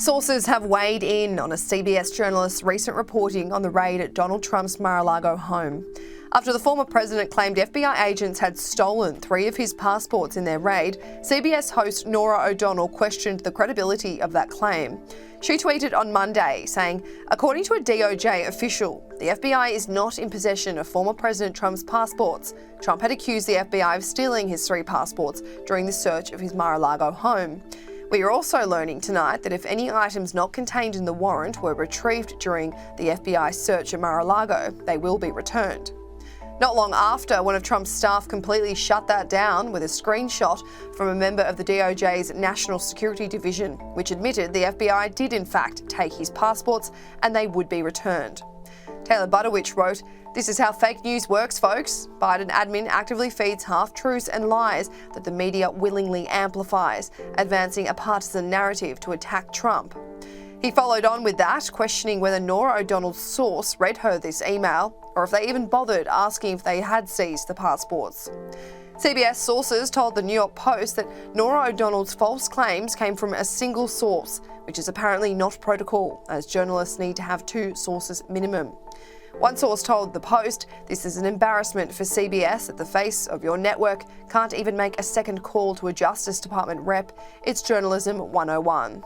Sources have weighed in on a CBS journalist's recent reporting on the raid at Donald Trump's Mar-a-Lago home. After the former president claimed FBI agents had stolen 3 of his passports in their raid, CBS host Norah O'Donnell questioned the credibility of that claim. She tweeted on Monday saying, according to a DOJ official, the FBI is not in possession of former President Trump's passports. Trump had accused the FBI of stealing his 3 passports during the search of his Mar-a-Lago home. We are also learning tonight that if any items not contained in the warrant were retrieved during the FBI search at Mar-a-Lago, they will be returned. Not long after, one of Trump's staff completely shut that down with a screenshot from a member of the DOJ's National Security Division, which admitted the FBI did in fact take his passports and they would be returned. Taylor Butterwich wrote, "This is how fake news works, folks. Biden admin actively feeds half-truths and lies that the media willingly amplifies, advancing a partisan narrative to attack Trump." He followed on with that, questioning whether Norah O'Donnell's source read her this email or if they even bothered asking if they had seized the passports. CBS sources told the New York Post that Norah O'Donnell's false claims came from a single source, which is apparently not protocol, as journalists need to have 2 sources minimum. One source told the Post, "This is an embarrassment for CBS that the face of your network can't even make a second call to a Justice Department rep. It's journalism 101.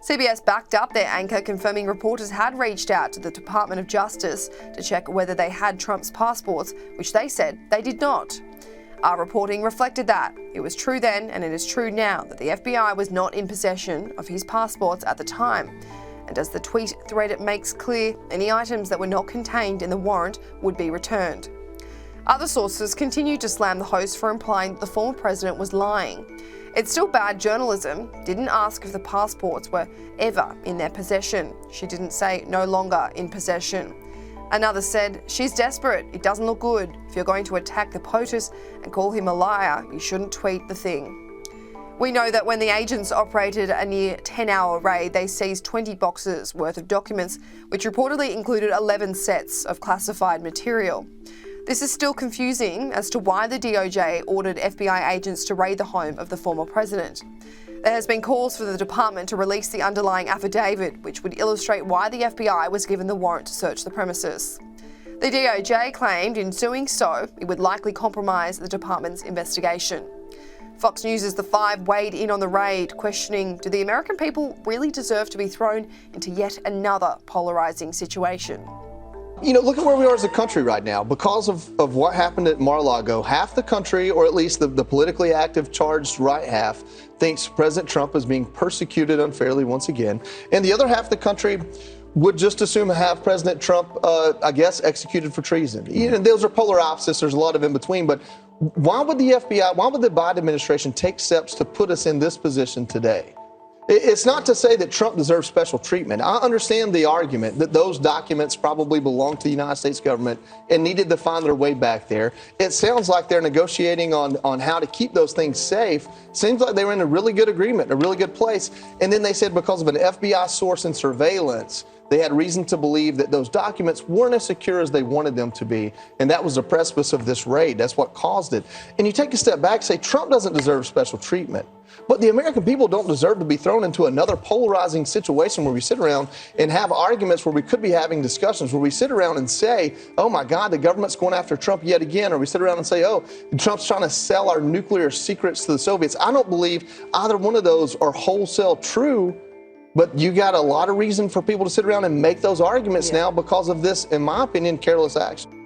CBS backed up their anchor, confirming reporters had reached out to the Department of Justice to check whether they had Trump's passports, which they said they did not. Our reporting reflected that. It was true then, and it is true now, that the FBI was not in possession of his passports at the time. And as the tweet thread makes clear, any items that were not contained in the warrant would be returned." Other sources continued to slam the host for implying that the former president was lying. "It's still bad journalism. Didn't ask if the passports were ever in their possession. She didn't say no longer in possession." Another said, "She's desperate. It doesn't look good. If you're going to attack the POTUS and call him a liar, you shouldn't tweet the thing." We know that when the agents operated a near 10-hour raid, they seized 20 boxes worth of documents, which reportedly included 11 sets of classified material. This is still confusing as to why the DOJ ordered FBI agents to raid the home of the former president. There has been calls for the department to release the underlying affidavit, which would illustrate why the FBI was given the warrant to search the premises. The DOJ claimed in doing so, it would likely compromise the department's investigation. Fox News' The Five weighed in on the raid, questioning, do the American people really deserve to be thrown into yet another polarising situation? You know, look at where we are as a country right now. Because of what happened at Mar-a-Lago, half the country, or at least the politically active charged right half, thinks President Trump is being persecuted unfairly once again. And the other half of the country would just assume have President Trump, executed for treason. You know, those are polar opposites. There's a lot of in between. But why would the FBI, why would the Biden administration take steps to put us in this position today? It's not to say that Trump deserves special treatment. I understand the argument that those documents probably belong to the United States government and needed to find their way back there. It sounds like they're negotiating on how to keep those things safe. Seems like they were in a really good agreement, a really good place. And then they said because of an FBI source and surveillance, they had reason to believe that those documents weren't as secure as they wanted them to be. And that was the precipice of this raid. That's what caused it. And you take a step back, say Trump doesn't deserve special treatment. But the American people don't deserve to be thrown into another polarizing situation where we sit around and have arguments, where we could be having discussions, where we sit around and say, oh my God, the government's going after Trump yet again. Or we sit around and say, oh, Trump's trying to sell our nuclear secrets to the Soviets. I don't believe either one of those are wholesale true. But you got a lot of reason for people to sit around and make those arguments now because of this, in my opinion, careless action.